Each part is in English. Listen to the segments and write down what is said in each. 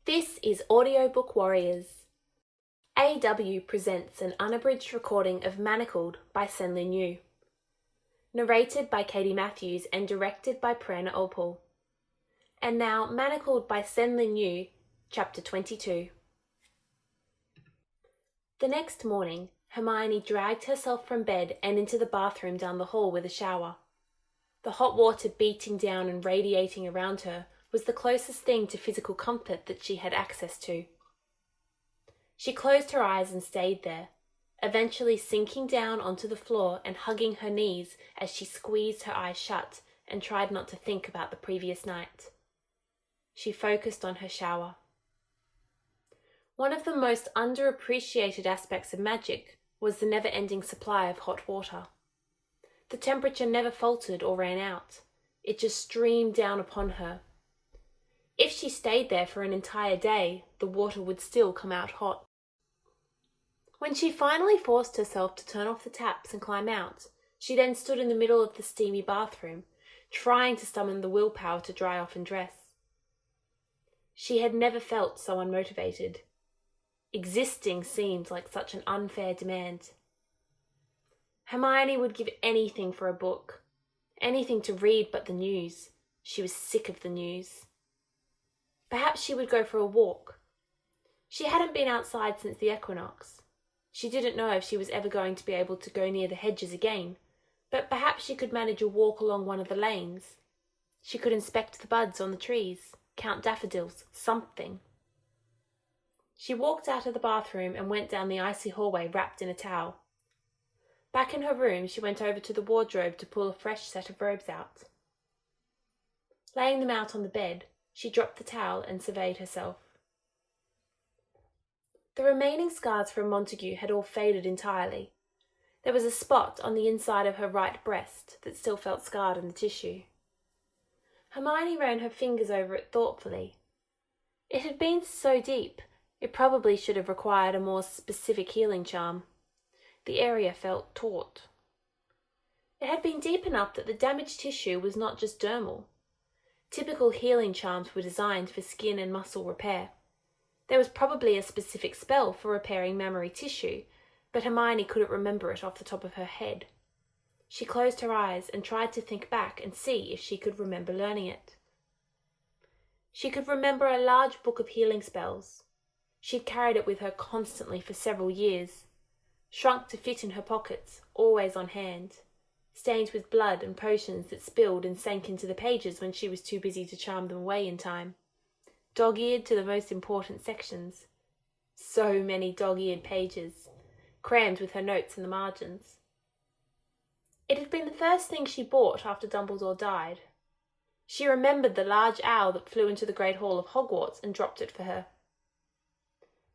This is Audiobook Warriors. AW presents an unabridged recording of Manacled by Senlinyu. Narrated by Katie Matthews and directed by Prerna Opal. And now Manacled by Senlinyu, Chapter 22. The next morning, Hermione dragged herself from bed and into the bathroom down the hall with a shower. The hot water beating down and radiating around her was the closest thing to physical comfort that she had access to. She closed her eyes and stayed there, eventually sinking down onto the floor and hugging her knees as she squeezed her eyes shut and tried not to think about the previous night. She focused on her shower. One of the most underappreciated aspects of magic was the never-ending supply of hot water. The temperature never faltered or ran out. It just streamed down upon her. If she stayed there for an entire day, the water would still come out hot. When she finally forced herself to turn off the taps and climb out, she then stood in the middle of the steamy bathroom, trying to summon the willpower to dry off and dress. She had never felt so unmotivated. Existing seemed like such an unfair demand. Hermione would give anything for a book, anything to read but the news. She was sick of the news. Perhaps she would go for a walk. She hadn't been outside since the equinox. She didn't know if she was ever going to be able to go near the hedges again, but perhaps she could manage a walk along one of the lanes. She could inspect the buds on the trees, count daffodils, something. She walked out of the bathroom and went down the icy hallway wrapped in a towel. Back in her room, she went over to the wardrobe to pull a fresh set of robes out. Laying them out on the bed, she dropped the towel and surveyed herself. The remaining scars from Montague had all faded entirely. There was a spot on the inside of her right breast that still felt scarred in the tissue. Hermione ran her fingers over it thoughtfully. It had been so deep, it probably should have required a more specific healing charm. The area felt taut. It had been deep enough that the damaged tissue was not just dermal. Typical healing charms were designed for skin and muscle repair. There was probably a specific spell for repairing mammary tissue, but Hermione couldn't remember it off the top of her head. She closed her eyes and tried to think back and see if she could remember learning it. She could remember a large book of healing spells. She'd carried it with her constantly for several years, shrunk to fit in her pockets, always on hand, stained with blood and potions that spilled and sank into the pages when she was too busy to charm them away in time. Dog-eared to the most important sections. So many dog-eared pages, crammed with her notes in the margins. It had been the first thing she bought after Dumbledore died. She remembered the large owl that flew into the Great Hall of Hogwarts and dropped it for her.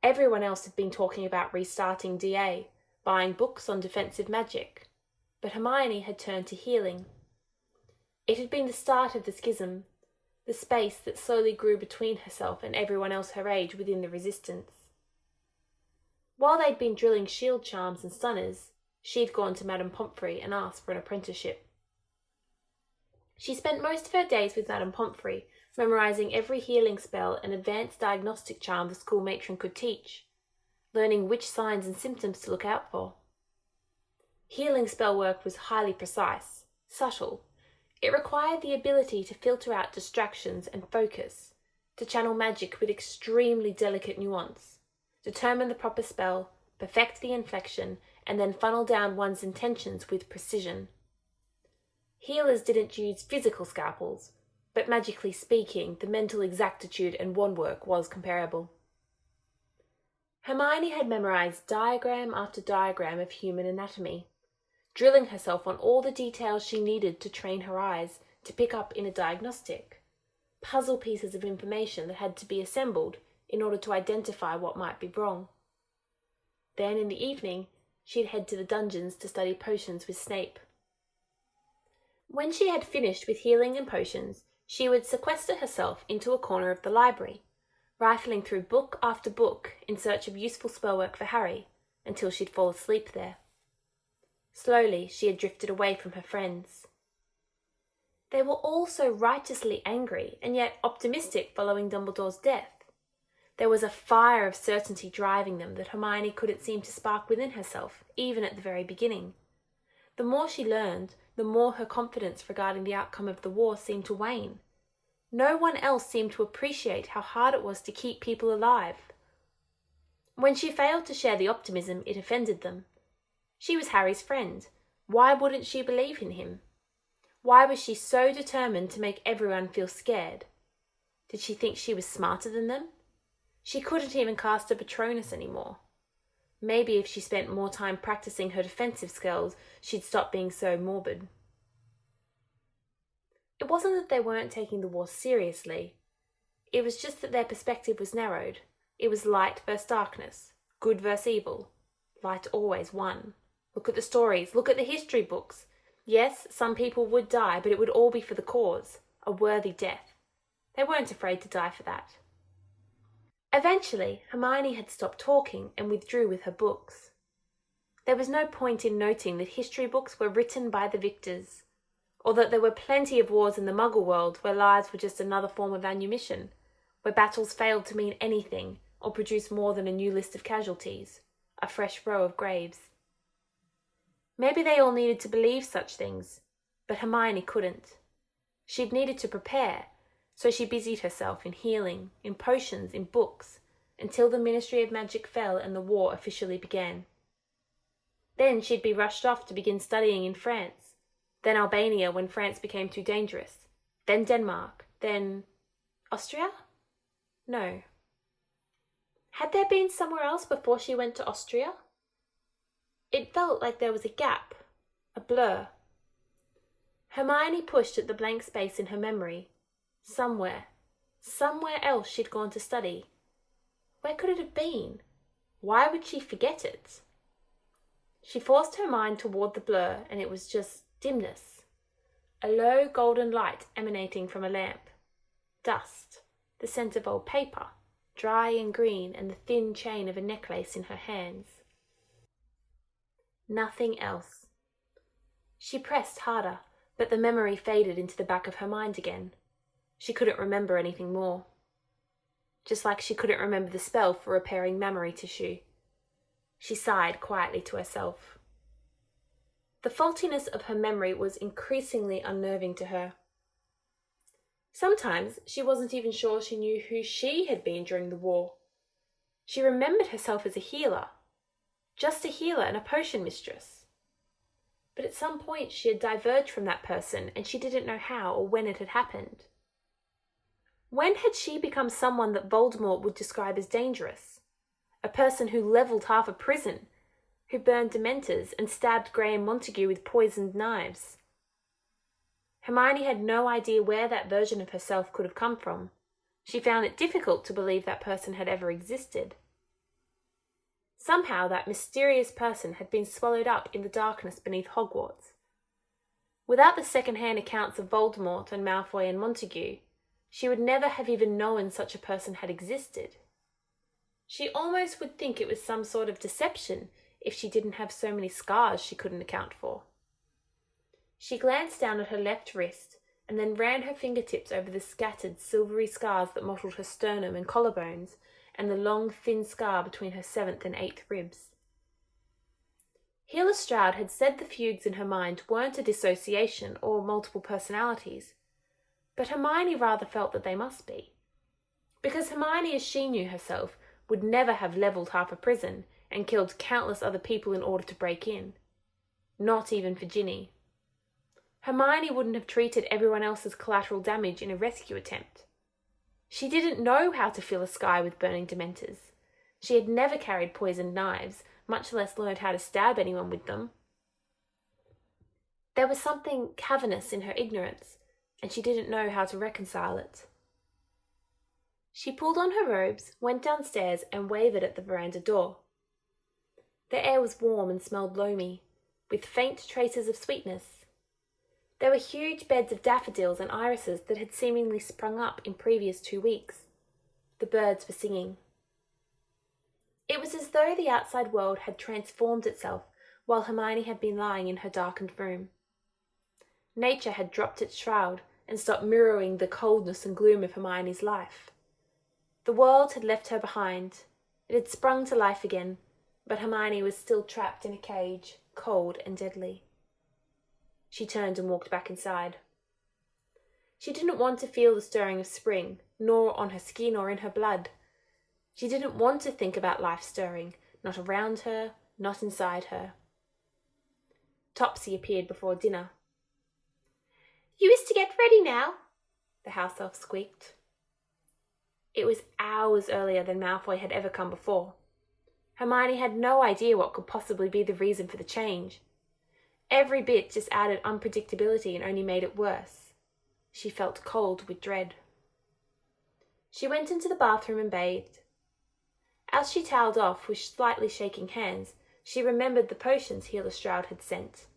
Everyone else had been talking about restarting DA, buying books on defensive magic, but Hermione had turned to healing. It had been the start of the schism, the space that slowly grew between herself and everyone else her age within the Resistance. While they'd been drilling shield charms and stunners, she'd gone to Madame Pomfrey and asked for an apprenticeship. She spent most of her days with Madame Pomfrey, memorizing every healing spell and advanced diagnostic charm the school matron could teach, learning which signs and symptoms to look out for. Healing spell work was highly precise, subtle. It required the ability to filter out distractions and focus, to channel magic with extremely delicate nuance, determine the proper spell, perfect the inflection, and then funnel down one's intentions with precision. Healers didn't use physical scalpels, but magically speaking, the mental exactitude and wand work was comparable. Hermione had memorized diagram after diagram of human anatomy, drilling herself on all the details she needed to train her eyes to pick up in a diagnostic, puzzle pieces of information that had to be assembled in order to identify what might be wrong. Then in the evening, she'd head to the dungeons to study potions with Snape. When she had finished with healing and potions, she would sequester herself into a corner of the library, rifling through book after book in search of useful spellwork for Harry, until she'd fall asleep there. Slowly, she had drifted away from her friends. They were all so righteously angry and yet optimistic following Dumbledore's death. There was a fire of certainty driving them that Hermione couldn't seem to spark within herself, even at the very beginning. The more she learned, the more her confidence regarding the outcome of the war seemed to wane. No one else seemed to appreciate how hard it was to keep people alive. When she failed to share the optimism, it offended them. She was Harry's friend. Why wouldn't she believe in him? Why was she so determined to make everyone feel scared? Did she think she was smarter than them? She couldn't even cast a Patronus anymore. Maybe if she spent more time practicing her defensive skills, she'd stop being so morbid. It wasn't that they weren't taking the war seriously. It was just that their perspective was narrowed. It was light versus darkness, good versus evil. Light always won. Look at the stories, look at the history books. Yes, some people would die, but it would all be for the cause, a worthy death. They weren't afraid to die for that. Eventually, Hermione had stopped talking and withdrew with her books. There was no point in noting that history books were written by the victors, or that there were plenty of wars in the Muggle world where lives were just another form of ammunition, where battles failed to mean anything or produce more than a new list of casualties, a fresh row of graves. Maybe they all needed to believe such things, but Hermione couldn't. She'd needed to prepare, so she busied herself in healing, in potions, in books, until the Ministry of Magic fell and the war officially began. Then she'd be rushed off to begin studying in France, then Albania when France became too dangerous, then Denmark, then Austria? No. Had there been somewhere else before she went to Austria? It felt like there was a gap, a blur. Hermione pushed at the blank space in her memory. Somewhere else she'd gone to study. Where could it have been? Why would she forget it? She forced her mind toward the blur, and it was just dimness. A low golden light emanating from a lamp. Dust, the scent of old paper, dry and green, and the thin chain of a necklace in her hands. Nothing else. She pressed harder, but the memory faded into the back of her mind again. She couldn't remember anything more. Just like she couldn't remember the spell for repairing mammary tissue. She sighed quietly to herself. The faultiness of her memory was increasingly unnerving to her. Sometimes she wasn't even sure she knew who she had been during the war. She remembered herself as a healer. Just a healer and a potion mistress. But at some point she had diverged from that person and she didn't know how or when it had happened. When had she become someone that Voldemort would describe as dangerous? A person who levelled half a prison, who burned Dementors and stabbed Graham Montague with poisoned knives. Hermione had no idea where that version of herself could have come from. She found it difficult to believe that person had ever existed. Somehow that mysterious person had been swallowed up in the darkness beneath Hogwarts. Without the second-hand accounts of Voldemort and Malfoy and Montague, she would never have even known such a person had existed. She almost would think it was some sort of deception if she didn't have so many scars she couldn't account for. She glanced down at her left wrist and then ran her fingertips over the scattered silvery scars that mottled her sternum and collarbones and the long thin scar between her 7th and 8th ribs. Healer Stroud had said the fugues in her mind weren't a dissociation or multiple personalities, but Hermione rather felt that they must be. Because Hermione, as she knew herself, would never have levelled half a prison and killed countless other people in order to break in. Not even for Ginny. Hermione wouldn't have treated everyone else as collateral damage in a rescue attempt. She didn't know how to fill a sky with burning Dementors. She had never carried poisoned knives, much less learned how to stab anyone with them. There was something cavernous in her ignorance, and she didn't know how to reconcile it. She pulled on her robes, went downstairs, and wavered at the veranda door. The air was warm and smelled loamy, with faint traces of sweetness. There were huge beds of daffodils and irises that had seemingly sprung up in previous 2 weeks. The birds were singing. It was as though the outside world had transformed itself while Hermione had been lying in her darkened room. Nature had dropped its shroud and stopped mirroring the coldness and gloom of Hermione's life. The world had left her behind. It had sprung to life again, but Hermione was still trapped in a cage, cold and deadly. She turned and walked back inside. She didn't want to feel the stirring of spring, nor on her skin or in her blood. She didn't want to think about life stirring, not around her, not inside her. Topsy appeared before dinner. "You is to get ready now," the house elf squeaked. It was hours earlier than Malfoy had ever come before. Hermione had no idea what could possibly be the reason for the change. Every bit just added unpredictability and only made it worse. She felt cold with dread. She went into the bathroom and bathed. As she toweled off with slightly shaking hands, she remembered the potions Healer Stroud had sent.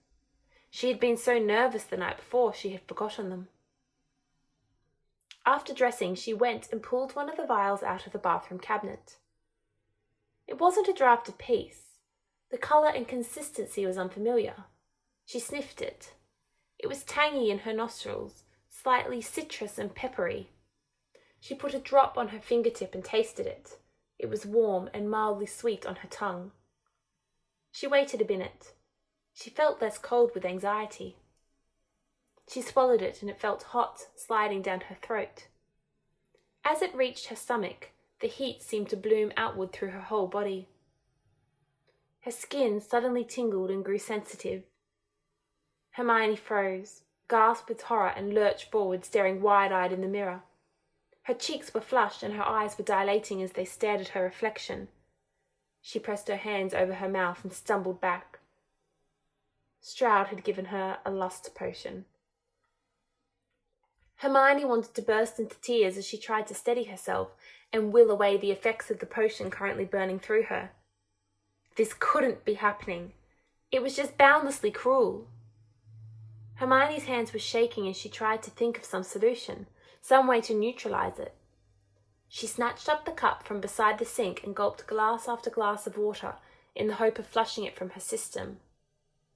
She had been so nervous the night before she had forgotten them. After dressing, she went and pulled one of the vials out of the bathroom cabinet. It wasn't a draught of peace. The colour and consistency was unfamiliar. She sniffed it. It was tangy in her nostrils, slightly citrus and peppery. She put a drop on her fingertip and tasted it. It was warm and mildly sweet on her tongue. She waited a minute. She felt less cold with anxiety. She swallowed it and it felt hot, sliding down her throat. As it reached her stomach, the heat seemed to bloom outward through her whole body. Her skin suddenly tingled and grew sensitive. Hermione froze, gasped with horror and lurched forward, staring wide-eyed in the mirror. Her cheeks were flushed and her eyes were dilating as they stared at her reflection. She pressed her hands over her mouth and stumbled back. Stroud had given her a lust potion. Hermione wanted to burst into tears as she tried to steady herself and will away the effects of the potion currently burning through her. This couldn't be happening. It was just boundlessly cruel. Hermione's hands were shaking as she tried to think of some solution, some way to neutralize it. She snatched up the cup from beside the sink and gulped glass after glass of water in the hope of flushing it from her system.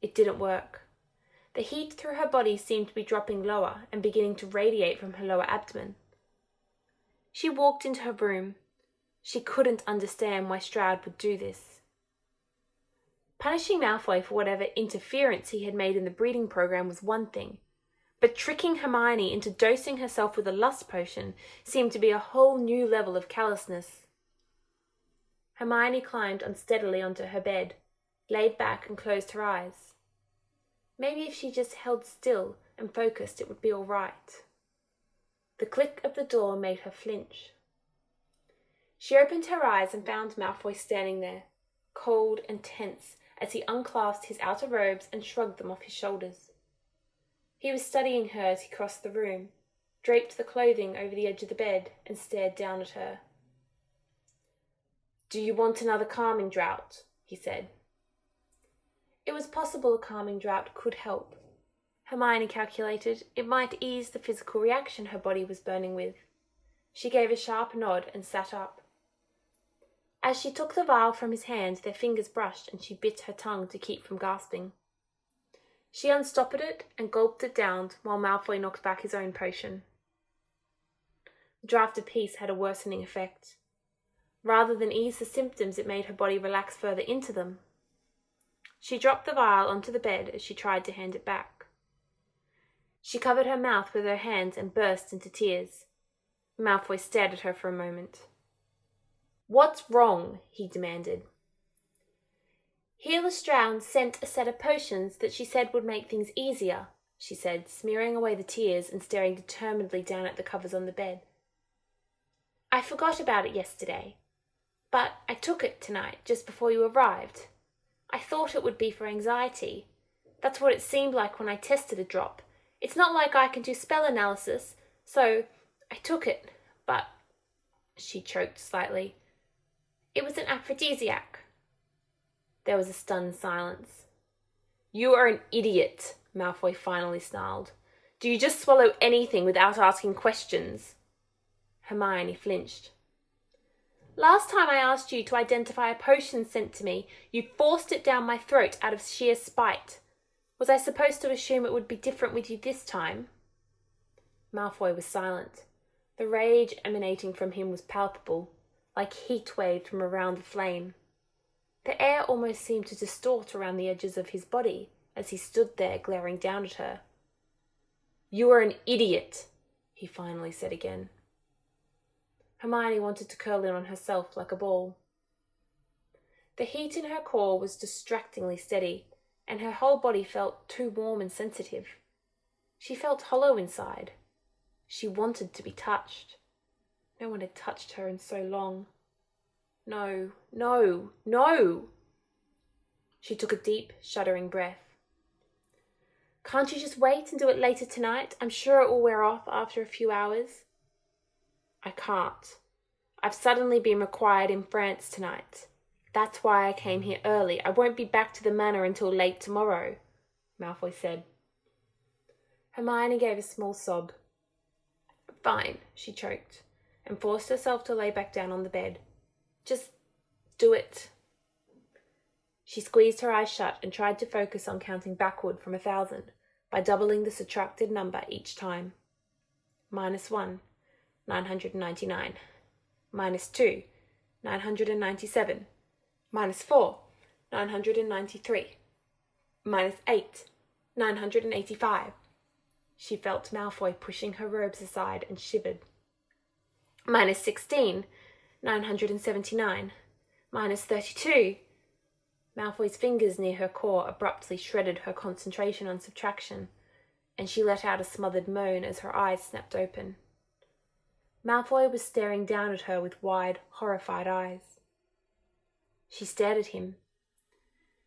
It didn't work. The heat through her body seemed to be dropping lower and beginning to radiate from her lower abdomen. She walked into her room. She couldn't understand why Stroud would do this. Punishing Malfoy for whatever interference he had made in the breeding program was one thing, but tricking Hermione into dosing herself with a lust potion seemed to be a whole new level of callousness. Hermione climbed unsteadily onto her bed, laid back and closed her eyes. Maybe if she just held still and focused, it would be all right. The click of the door made her flinch. She opened her eyes and found Malfoy standing there, cold and tense, as he unclasped his outer robes and shrugged them off his shoulders. He was studying her as he crossed the room, draped the clothing over the edge of the bed, and stared down at her. "Do you want another calming draught?" he said. It was possible a calming draught could help. Hermione calculated it might ease the physical reaction her body was burning with. She gave a sharp nod and sat up. As she took the vial from his hand, their fingers brushed and she bit her tongue to keep from gasping. She unstoppered it and gulped it down while Malfoy knocked back his own potion. The draught of peace had a worsening effect. Rather than ease the symptoms, it made her body relax further into them. She dropped the vial onto the bed as she tried to hand it back. She covered her mouth with her hands and burst into tears. Malfoy stared at her for a moment. "What's wrong?" he demanded. "Healer Stroud sent a set of potions that she said would make things easier," she said, smearing away the tears and staring determinedly down at the covers on the bed. "I forgot about it yesterday, but I took it tonight just before you arrived. I thought it would be for anxiety. That's what it seemed like when I tested a drop. It's not like I can do spell analysis, so I took it, but..." She choked slightly. "It was an aphrodisiac." There was a stunned silence. "You are an idiot," Malfoy finally snarled. "Do you just swallow anything without asking questions?" Hermione flinched. "Last time I asked you to identify a potion sent to me, you forced it down my throat out of sheer spite. Was I supposed to assume it would be different with you this time?" Malfoy was silent. The rage emanating from him was palpable, like heat waved from around a flame. The air almost seemed to distort around the edges of his body as he stood there glaring down at her. "You are an idiot," he finally said again. Hermione wanted to curl in on herself like a ball. The heat in her core was distractingly steady, and her whole body felt too warm and sensitive. She felt hollow inside. She wanted to be touched. No one had touched her in so long. No, no, no! She took a deep, shuddering breath. "Can't you just wait and do it later tonight? I'm sure it will wear off after a few hours." "I can't. I've suddenly been required in France tonight. That's why I came here early. I won't be back to the manor until late tomorrow," Malfoy said. Hermione gave a small sob. "Fine," she choked, and forced herself to lay back down on the bed. "Just do it." She squeezed her eyes shut and tried to focus on counting backward from 1,000 by doubling the subtracted number each time. -1, 999. -2, 997. -4, 993. -8, 985. She felt Malfoy pushing her robes aside and shivered. -16, 979. -32. Malfoy's fingers near her core abruptly shredded her concentration on subtraction, and she let out a smothered moan as her eyes snapped open. Malfoy was staring down at her with wide, horrified eyes. She stared at him.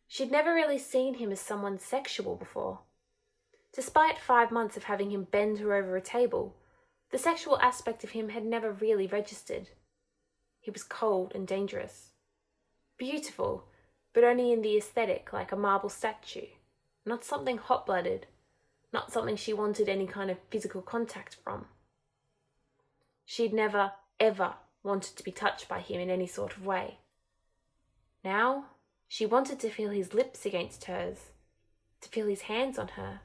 She'd never really seen him as someone sexual before. Despite 5 months of having him bend her over a table, the sexual aspect of him had never really registered. He was cold and dangerous. Beautiful, but only in the aesthetic, like a marble statue. Not something hot-blooded. Not something she wanted any kind of physical contact from. She'd never, ever wanted to be touched by him in any sort of way. Now, she wanted to feel his lips against hers, to feel his hands on her.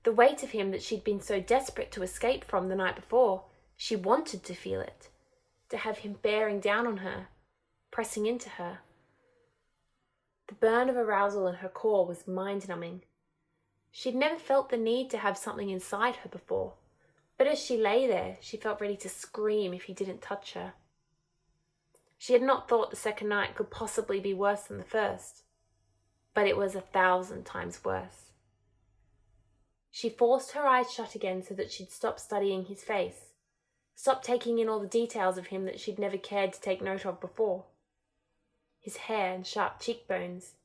The weight of him that she'd been so desperate to escape from the night before, she wanted to feel it, to have him bearing down on her, pressing into her. The burn of arousal in her core was mind-numbing. She'd never felt the need to have something inside her before, but as she lay there, she felt ready to scream if he didn't touch her. She had not thought the second night could possibly be worse than the first, but it was 1,000 times worse. She forced her eyes shut again so that she'd stop studying his face, stop taking in all the details of him that she'd never cared to take note of before. His hair and sharp cheekbones,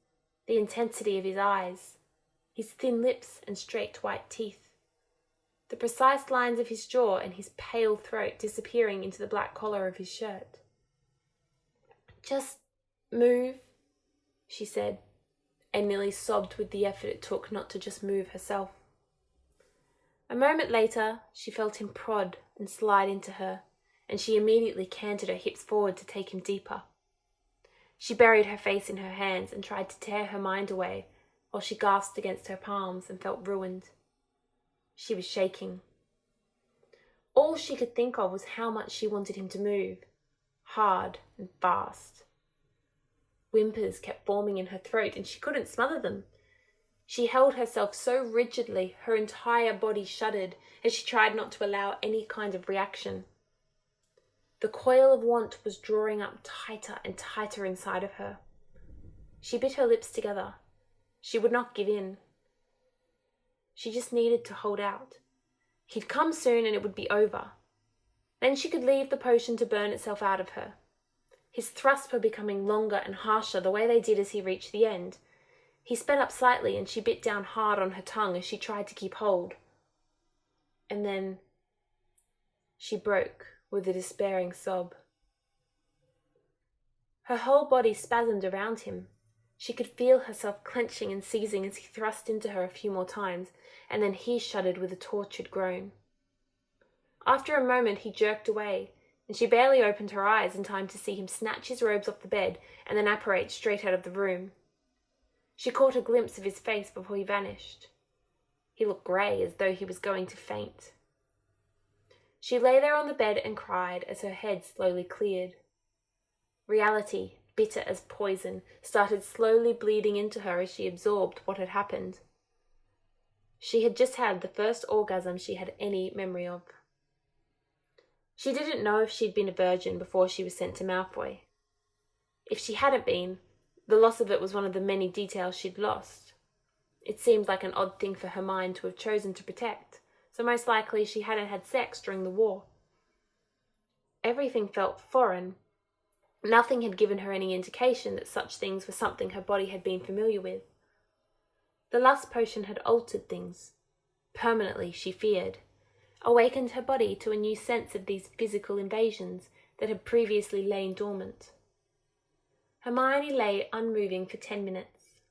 the intensity of his eyes, his thin lips and straight white teeth, the precise lines of his jaw and his pale throat disappearing into the black collar of his shirt. "Just move," she said, and nearly sobbed with the effort it took not to just move herself. A moment later, she felt him prod and slide into her, and she immediately canted her hips forward to take him deeper. She buried her face in her hands and tried to tear her mind away, while she gasped against her palms and felt ruined. She was shaking. All she could think of was how much she wanted him to move, hard and fast. Whimpers kept forming in her throat and she couldn't smother them. She held herself so rigidly her entire body shuddered as she tried not to allow any kind of reaction. The coil of want was drawing up tighter and tighter inside of her. She bit her lips together. She would not give in. She just needed to hold out. He'd come soon and it would be over. Then she could leave the potion to burn itself out of her. His thrusts were becoming longer and harsher the way they did as he reached the end. He sped up slightly and she bit down hard on her tongue as she tried to keep hold. And then she broke with a despairing sob. Her whole body spasmed around him. She could feel herself clenching and seizing as he thrust into her a few more times, and then he shuddered with a tortured groan. After a moment he jerked away, and she barely opened her eyes in time to see him snatch his robes off the bed and then apparate straight out of the room. She caught a glimpse of his face before he vanished. He looked grey, as though he was going to faint. She lay there on the bed and cried as her head slowly cleared. Reality, bitter as poison, started slowly bleeding into her as she absorbed what had happened. She had just had the first orgasm she had any memory of. She didn't know if she'd been a virgin before she was sent to Malfoy. If she hadn't been, the loss of it was one of the many details she'd lost. It seemed like an odd thing for her mind to have chosen to protect, so most likely she hadn't had sex during the war. Everything felt foreign. Nothing had given her any indication that such things were something her body had been familiar with. The lust potion had altered things. Permanently, she feared. Awakened her body to a new sense of these physical invasions that had previously lain dormant. Hermione lay unmoving for 10 minutes.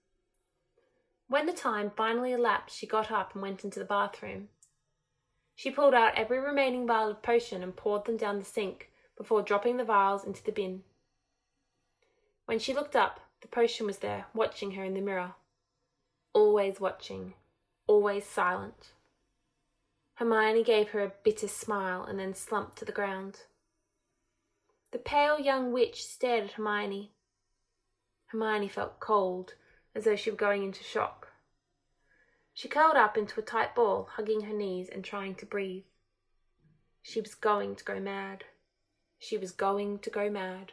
When the time finally elapsed, she got up and went into the bathroom. She pulled out every remaining vial of potion and poured them down the sink before dropping the vials into the bin. When she looked up, the potion was there, watching her in the mirror. Always watching, always silent. Hermione gave her a bitter smile and then slumped to the ground. The pale young witch stared at Hermione. Hermione felt cold, as though she were going into shock. She curled up into a tight ball, hugging her knees and trying to breathe. She was going to go mad. She was going to go mad.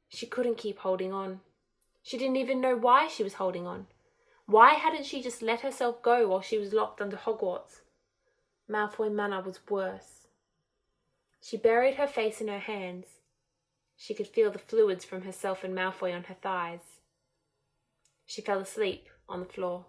She couldn't keep holding on. She didn't even know why she was holding on. Why hadn't she just let herself go while she was locked under Hogwarts? Malfoy Manor was worse. She buried her face in her hands. She could feel the fluids from herself and Malfoy on her thighs. She fell asleep on the floor.